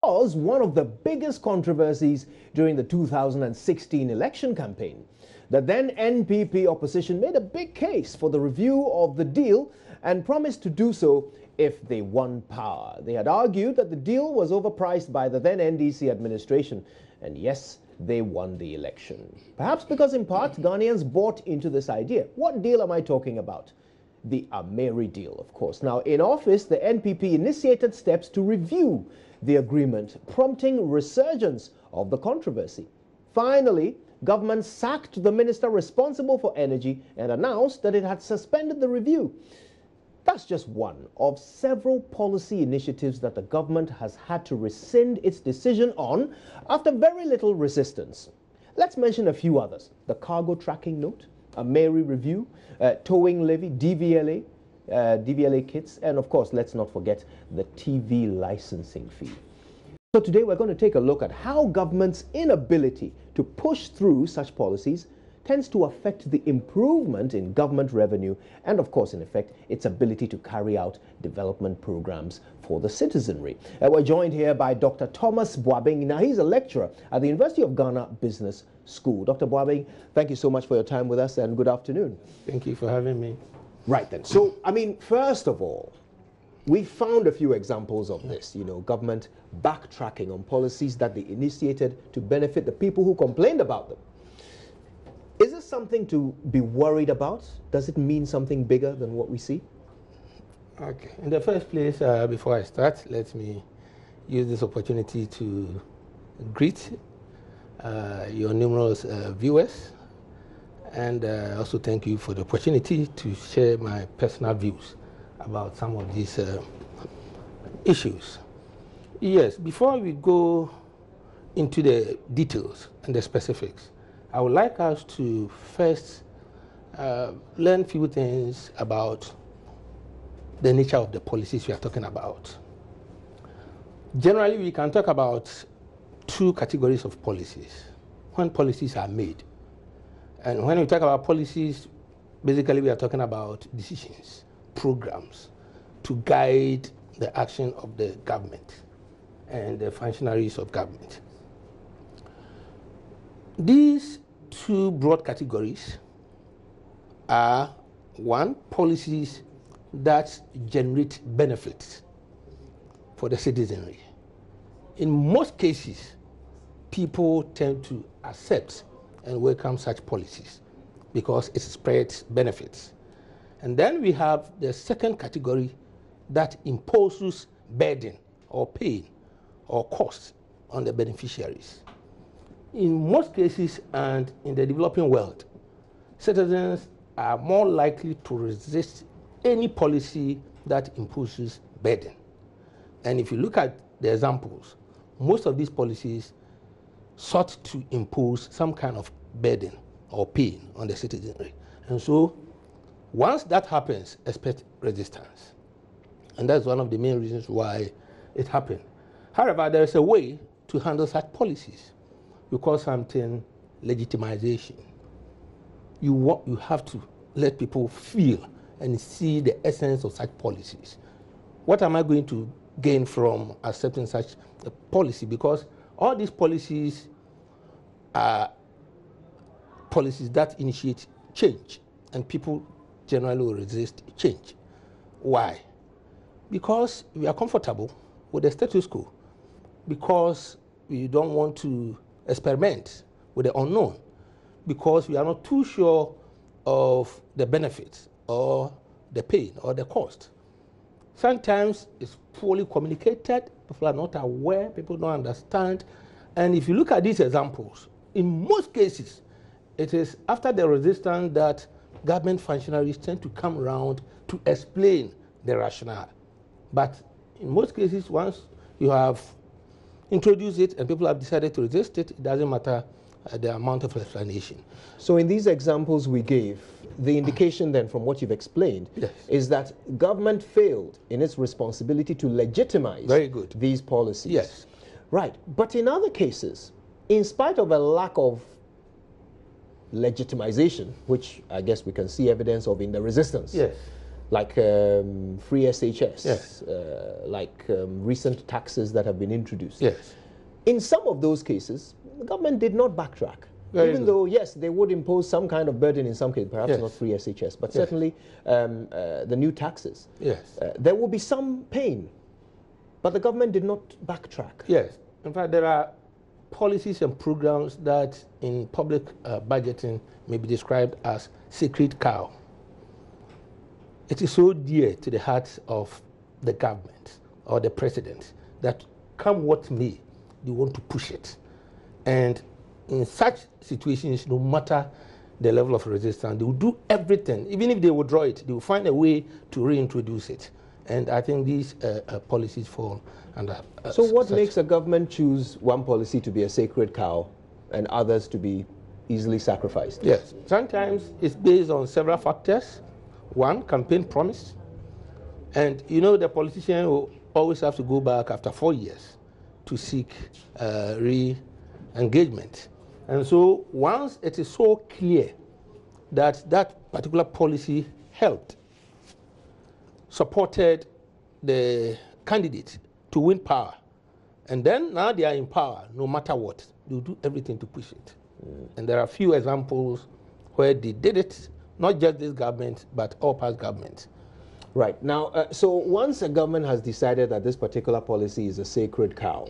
was one of the biggest controversies during the 2016 election campaign. The then NPP opposition made a big case for the review of the deal and promised to do so if they won power. They had argued that the deal was overpriced by the then NDC administration, and yes, they won the election. Perhaps because in part Ghanaians bought into this idea. What deal am I talking about? The Ameri deal, of course. Now, in office, the NPP initiated steps to review the agreement, prompting resurgence of the controversy. Finally, government sacked the minister responsible for energy and announced that it had suspended the review. That's just one of several policy initiatives that the government has had to rescind its decision on after very little resistance. Let's mention a few others. The cargo tracking note, Ameri review, towing levy, DVLA kits, and of course, let's not forget the TV licensing fee. So today we're going to take a look at how government's inability to push through such policies tends to affect the improvement in government revenue and, of course, in effect, its ability to carry out development programs for the citizenry. We're joined here by Dr. Thomas Buabeng. Now, he's a lecturer at the University of Ghana Business School. Dr. Buabeng, thank you so much for your time with us and good afternoon. Thank you for having me. Right then. So, I mean, first of all, we found a few examples of this, government backtracking on policies that they initiated to benefit the people who complained about them. Is this something to be worried about? Does it mean something bigger than what we see? Okay. In the first place, before I start, let me use this opportunity to greet your numerous viewers and also thank you for the opportunity to share my personal views about some of these issues. Yes, before we go into the details and the specifics, I would like us to first learn a few things about the nature of the policies we are talking about. Generally, we can talk about two categories of policies when policies are made. And when we talk about policies, basically we are talking about decisions, programs to guide the action of the government and the functionaries of government. These two broad categories are, one, policies that generate benefits for the citizenry. In most cases, people tend to accept and welcome such policies because it spreads benefits. And then we have the second category that imposes burden or pain or cost on the beneficiaries. In most cases and in the developing world, citizens are more likely to resist any policy that imposes burden. And if you look at the examples, most of these policies sought to impose some kind of burden or pain on the citizenry. And so once that happens, expect resistance. And that's one of the main reasons why it happened. However, there is a way to handle such policies. We call something legitimization. You have to let people feel and see the essence of such policies. What am I going to gain from accepting such a policy? Because all these policies are policies that initiate change, and people generally will resist change. Why? Because we are comfortable with the status quo, because we don't want to experiment with the unknown, because we are not too sure of the benefits or the pain or the cost. Sometimes it's poorly communicated, people are not aware, people don't understand. And if you look at these examples, in most cases, it is after the resistance that government functionaries tend to come around to explain the rationale. But in most cases, once you have introduced it and people have decided to resist it, it doesn't matter the amount of explanation. So in these examples we gave, the indication then from what you've explained is that government failed in its responsibility to legitimize these policies. Yes. Right. But in other cases, in spite of a lack of legitimization, which I guess we can see evidence of in the resistance, like free SHS, Yes. like recent taxes that have been introduced. Yes. In some of those cases, the government did not backtrack. Very Even good. though, yes, they would impose some kind of burden in some cases, perhaps Yes. not free SHS, but Yes. certainly the new taxes. Yes. There will be some pain, but the government did not backtrack. Yes. In fact, there are policies and programs that in public budgeting may be described as sacred cow. It is so dear to the hearts of the government or the president that come what may, they want to push it. And in such situations, no matter the level of resistance, they will do everything. Even if they withdraw it, they will find a way to reintroduce it. And I think these policies fall under. So what makes a government choose one policy to be a sacred cow and others to be easily sacrificed? Yes, sometimes it's based on several factors. One, campaign promise. And you know, the politician will always have to go back after 4 years to seek re-engagement. And so once it is so clear that that particular policy helped, supported the candidate to win power, and then now they are in power, no matter what, they'll do everything to push it. And there are a few examples where they did it, not just this government, but all past governments. Right. Now, so once a government has decided that this particular policy is a sacred cow,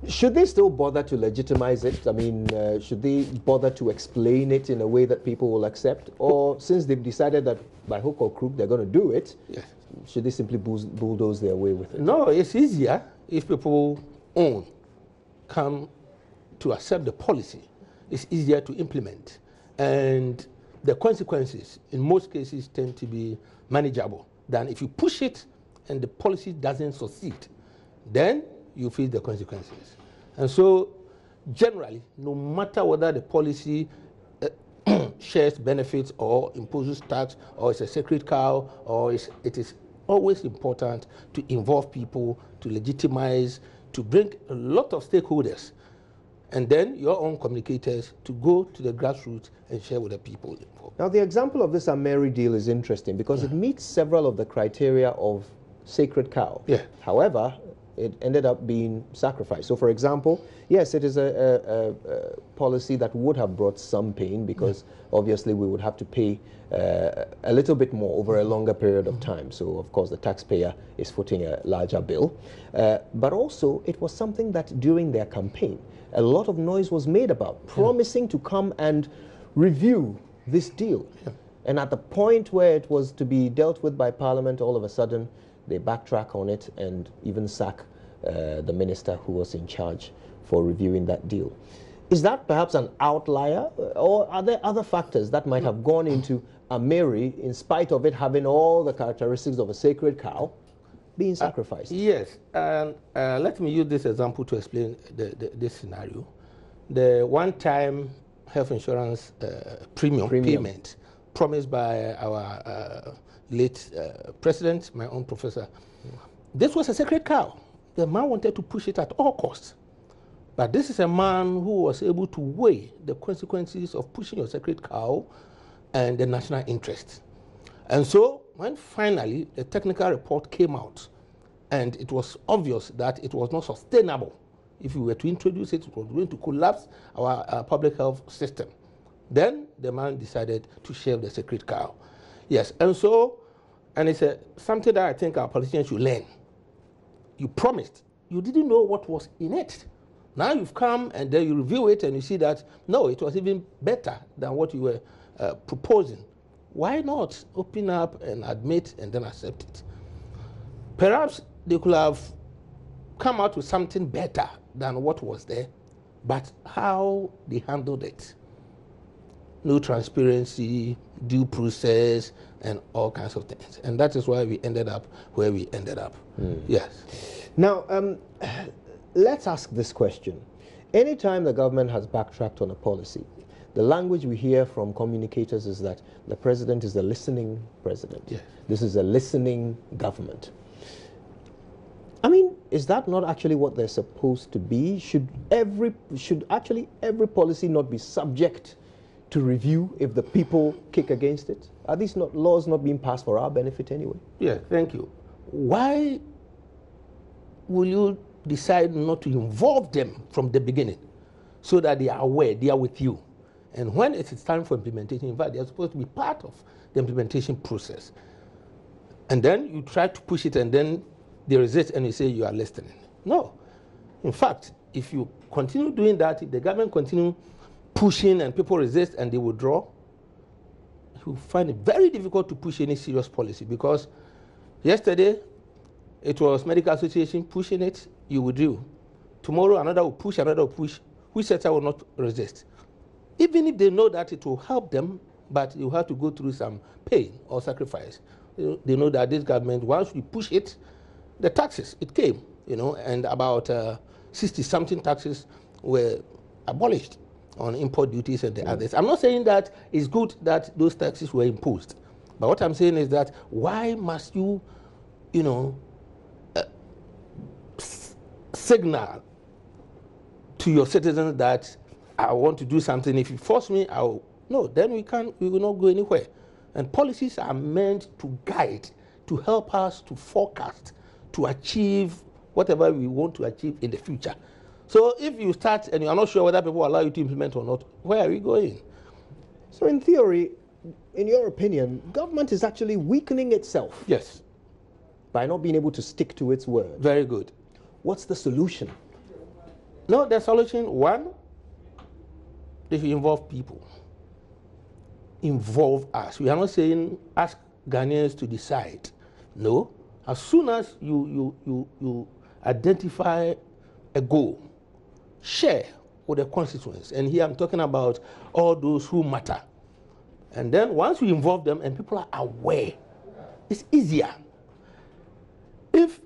should they still bother to legitimize it? I mean, should they bother to explain it in a way that people will accept? Or since they've decided that by hook or crook they're going to do it, Yes. should they simply bulldoze their way with it? No, it's easier if people come to accept the policy. It's easier to implement. And the consequences, in most cases, tend to be manageable than if you push it and the policy doesn't succeed. Then you face the consequences. And so, generally, no matter whether the policy shares benefits or imposes tax or it's a sacred cow or it is always important to involve people, to legitimize, to bring a lot of stakeholders, and then your own communicators to go to the grassroots and share with the people involved. Now, the example of this Ameri deal is interesting because it meets several of the criteria of sacred cow. Yeah. However, it ended up being sacrificed. So, for example, yes, it is a policy that would have brought some pain because obviously we would have to pay a little bit more over a longer period of time. So, of course, the taxpayer is footing a larger bill. But also, it was something that during their campaign, a lot of noise was made about, promising to come and review this deal. Yeah. And at the point where it was to be dealt with by Parliament, all of a sudden, they backtrack on it and even sack the minister who was in charge for reviewing that deal. Is that perhaps an outlier, or are there other factors that might have gone into Ameri, in spite of it having all the characteristics of a sacred cow, being sacrificed? Yes, and let me use this example to explain this scenario. The one-time health insurance premium payment promised by our late president, my own professor. This was a sacred cow. The man wanted to push it at all costs. But this is a man who was able to weigh the consequences of pushing your sacred cow and the national interest. And so when finally the technical report came out and it was obvious that it was not sustainable, if we were to introduce it, it was going to collapse our public health system. Then the man decided to shelve the sacred cow. Yes, and so, and it's something that I think our politicians should learn. You promised, you didn't know what was in it. Now you've come and then you review it and you see that, no, it was even better than what you were proposing. Why not open up and admit and then accept it? Perhaps they could have come out with something better than what was there, but how they handled it. No transparency, due process, and all kinds of things. And that is why we ended up where we ended up. Yes. Now, let's ask this question. Anytime the government has backtracked on a policy, the language we hear from communicators is that the president is a listening president. Yes. This is a listening government. I mean, is that not actually what they're supposed to be? Should actually every policy not be subject to review if the people kick against it? Are these not laws not being passed for our benefit anyway? Yeah, thank you. Why will you decide not to involve them from the beginning so that they are aware, they are with you? And when it is time for implementation, in fact, they are supposed to be part of the implementation process. And then you try to push it and then they resist and you say you are listening. No. In fact, if you continue doing that, if the government continue pushing and people resist and they withdraw, you find it very difficult to push any serious policy, because yesterday it was Medical Association pushing it, you withdrew. Tomorrow another will push, another will push. Which sector will not resist? Even if they know that it will help them, but you have to go through some pain or sacrifice. They know that this government, once we push it, the taxes, it came, and about 60-something taxes were abolished on import duties and the others. I'm not saying that it's good that those taxes were imposed, but what I'm saying is that why must you, signal to your citizens that I want to do something? If you force me, then we will not go anywhere. And policies are meant to guide, to help us to forecast, to achieve whatever we want to achieve in the future. So if you start and you are not sure whether people allow you to implement or not, where are we going? So in theory, in your opinion, government is actually weakening itself. Yes. By not being able to stick to its word. Very good. What's the solution? No, the solution, one, if you involve people, involve us. We are not saying ask Ghanaians to decide. No. As soon as you identify a goal, share with the constituents. And here I'm talking about all those who matter. And then once we involve them and people are aware, it's easier. If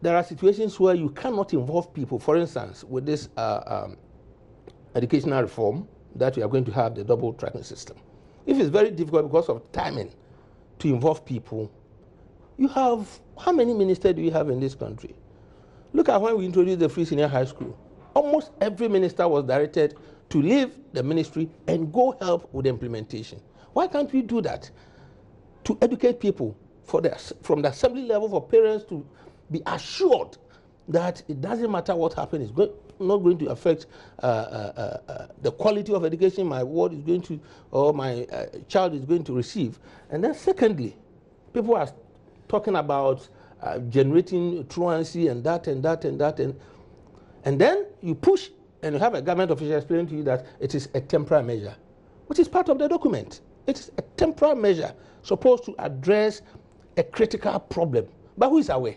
there are situations where you cannot involve people, for instance, with this educational reform that we are going to have, the double tracking system. If it's very difficult because of timing to involve people, you have, how many ministers do you have in this country? Look at when we introduced the free senior high school. Almost every minister was directed to leave the ministry and go help with the implementation. Why can't we do that? To educate people from the assembly level, for parents to be assured that it doesn't matter what happens, it's not going to affect the quality of education my ward is going to, or my child is going to receive. And then secondly, people are talking about generating truancy and that and that and that. And then you push and you have a government official explaining to you that it is a temporary measure, which is part of the document. It is a temporary measure supposed to address a critical problem. But who is aware?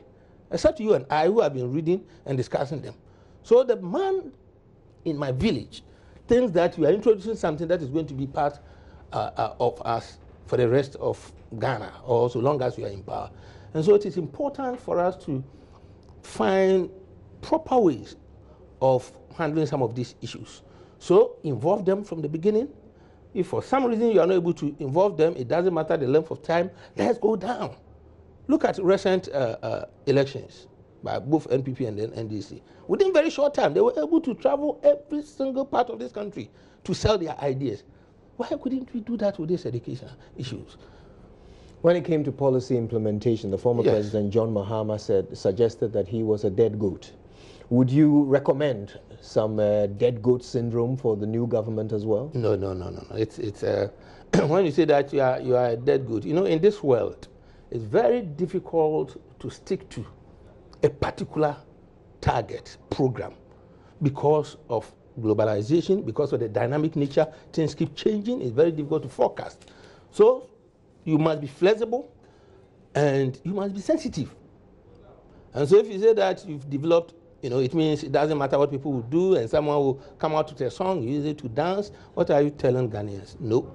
Except you and I, who have been reading and discussing them. So the man in my village thinks that we are introducing something that is going to be part of us for the rest of Ghana, or so long as we are in power. And so it is important for us to find proper ways of handling some of these issues. So involve them from the beginning. If for some reason you are not able to involve them, it doesn't matter the length of time, let's go down. Look at recent elections by both NPP and then NDC. Within very short time, they were able to travel every single part of this country to sell their ideas. Why couldn't we do that with these education issues? When it came to policy implementation, the former President John Mahama suggested that he was a dead goat. Would you recommend some dead goat syndrome for the new government as well? No. It's when you say that you are a dead goat, in this world, it's very difficult to stick to a particular target program because of globalization, because of the dynamic nature. Things keep changing. It's very difficult to forecast. So you must be flexible and you must be sensitive. And so if you say that you've developed, it means it doesn't matter what people will do and someone will come out with a song, use it to dance. What are you telling Ghanaians? No,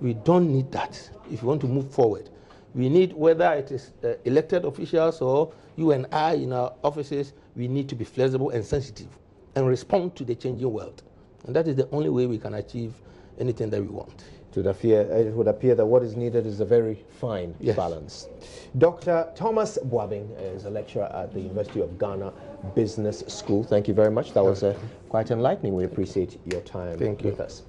we don't need that if you want to move forward. We need, whether it is elected officials or you and I in our offices, we need to be flexible and sensitive and respond to the changing world. And that is the only way we can achieve anything that we want. It would appear that what is needed is a very fine balance. Dr. Thomas Buabeng is a lecturer at the University of Ghana Business School. Thank you very much. That was quite enlightening. We appreciate your time with us.